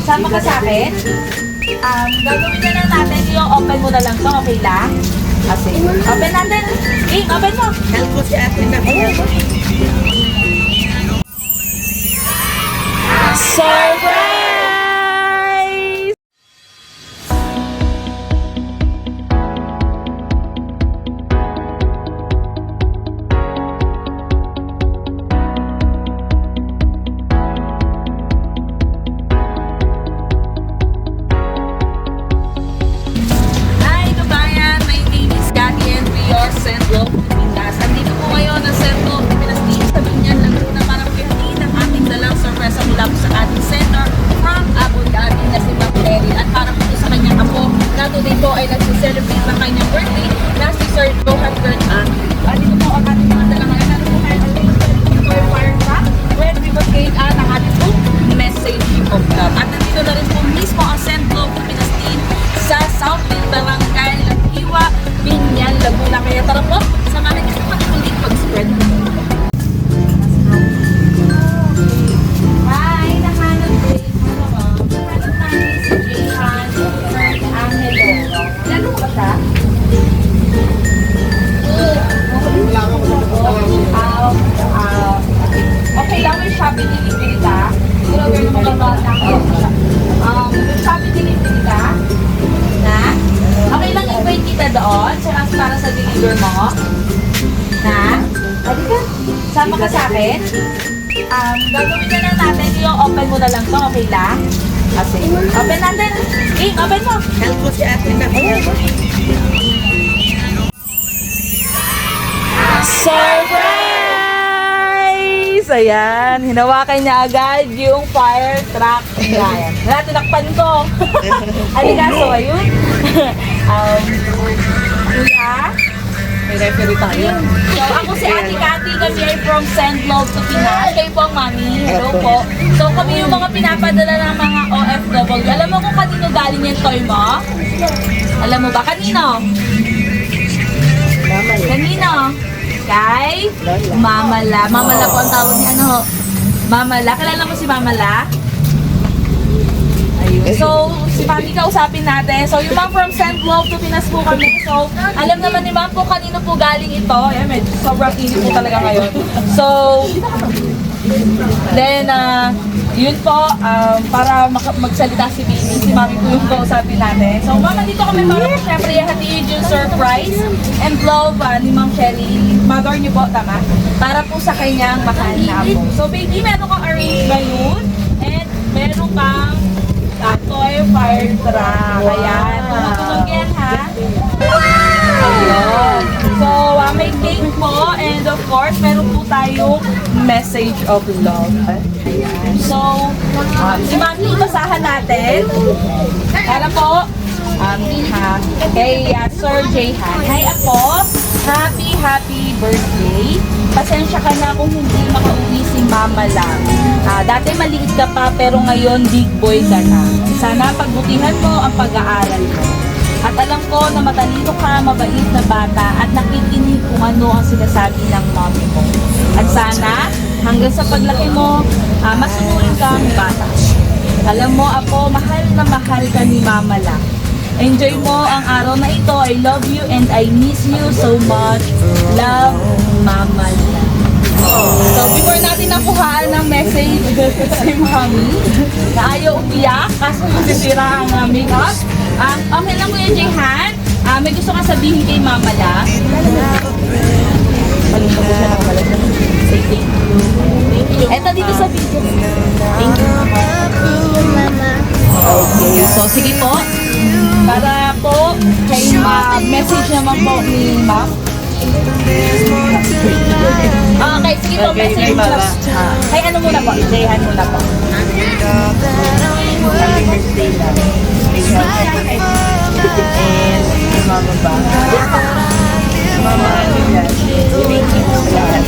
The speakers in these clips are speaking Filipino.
Sama ka sa akin? Gagawin na lang natin yung open mo na lang to, okay lang? Kasi, open natin. Open mo. Help ko si ate na. Surprise! Hi, kabayan! My name is Cathy and we are Centro Pilipinas. Andito po ngayon ang Centro Pilipinas dito sa Binyan, Laguna para magkahitin ang ating dalang sorpresa mula po sa ating center from Abu Dhabi na si Ma'am Terry. At para po sa kanyang apo na today po ay nag-celebrate ng kanyang birthday na si Sir Johan Bernal. Dito po ang ating mga dalang ngayon. Ano po kayo ang toy firecraft? Red River Gate at ang ating po message of love. At nandito na rin po mismo ang Centro Pilipinas din sa Southfield Barangay Hiwa, Binyan, Laguna. Kaya tara po, samahan niyo sa patuloy pag-spread. Hi, nahanap ko. Nahanap namin si Jehan Angelo. Lalo ba siya? Okay lang, may Shopee delivery ka. Pero gano'n mo lang ba may Shopee delivery ka? Na? Okay lang, invite kita doon. Para sa deliver mo. Na? Halika, sama ka sa akin. Gagawin na lang natin yung open mo na lang to, okay lang? Kasi, open natin. Open mo. Help ko si ate na. Surprise! Ayan, hinawakan niya agad yung fire truck. Ayan, natinakpan ko. Halika, so ayun. Kuya, May referee tayo. so ako si Ate Cathy, kami ay from Send Love to Pinas. Kayo po ang mami. Hello po. So kami yung mga pinapadala ng mga OFW. Alam mo kung kanino galing yung toy mo? Alam mo ba? Kanino? Kanino? Kay? Mamala. Mamala po ang tawag niya. Ano? Mamala. Kilala mo si Mamala? Ayun. So, si Mami kausapin natin. So, yung mga from Send Love to Pinas po kami. So, alam naman ni Ma'am po kanino po galing ito. Ayan, medyo sobrang init po talaga ngayon. So, then, yun po, para magsalita si Baby, si Mami po yung kausapin natin. So, Mama, dito kami para po syempre ihatid yung surprise and love ni Ma'am Shelly. Mother niyo po, tama? Para po sa kanyang mahal na apo. So, Baby, meron kang arrange balloon and meron kang toy fire truck. Ayan. Tumutulog yan, ha? Ayun. So, may cake po and of course, meron po tayong message of love. Ayan. So, si Mami, basahan natin. Para po, kay Sir Jehan. Hi ako, happy birthday. Pasensya ka na kung hindi makauwi si Mama lang. Dati maliit ka pa pero ngayon big boy ka na. Sana pagbutihan mo ang pag-aaral mo. At alam ko na matalino ka, mabait na bata at nakikinig kung ano ang sinasabi ng mommy mo. At sana hanggang sa paglaki mo, masunurin kang bata. Alam mo ako, mahal na mahal ka ni Mama lang. Enjoy mo ang araw na ito. I love you and I miss you so much. Love, Mama lang. So, before natin nakuhaan ng message si Mami, na ayaw umiyak kasi masisira ang makeup. Okay lang Kuya Jehan, may gusto kang sabihin kay Mama lang. Palito ko siya ng malas. Say thank you. Thank you. Eto dito sa video. Thank you, Mama. Okay, so sige po. Para po kay message naman po ni Ma'am. Okay, sige po, message mo na. Kay ano muna po? Jehan muna po. Happy birthday lang. And Mama ba? Mama, ano yan? Thank you po lang.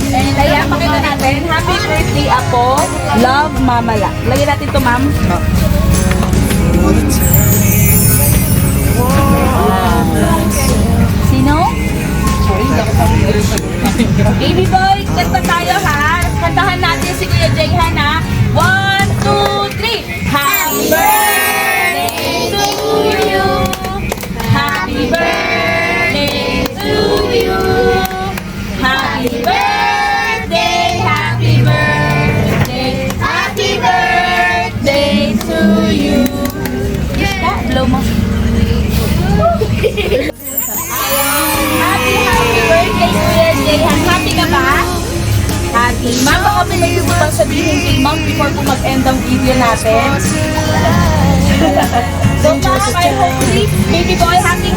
And ayan, pakita natin. Happy birthday ako. Love, Mama La. Lagyan natin ito, ma'am. Sino Okay, ma'am, baka po may gusto pang sabihin kay ma'am before po mag-end ang video natin. So, ma'am, I hope baby boy, happy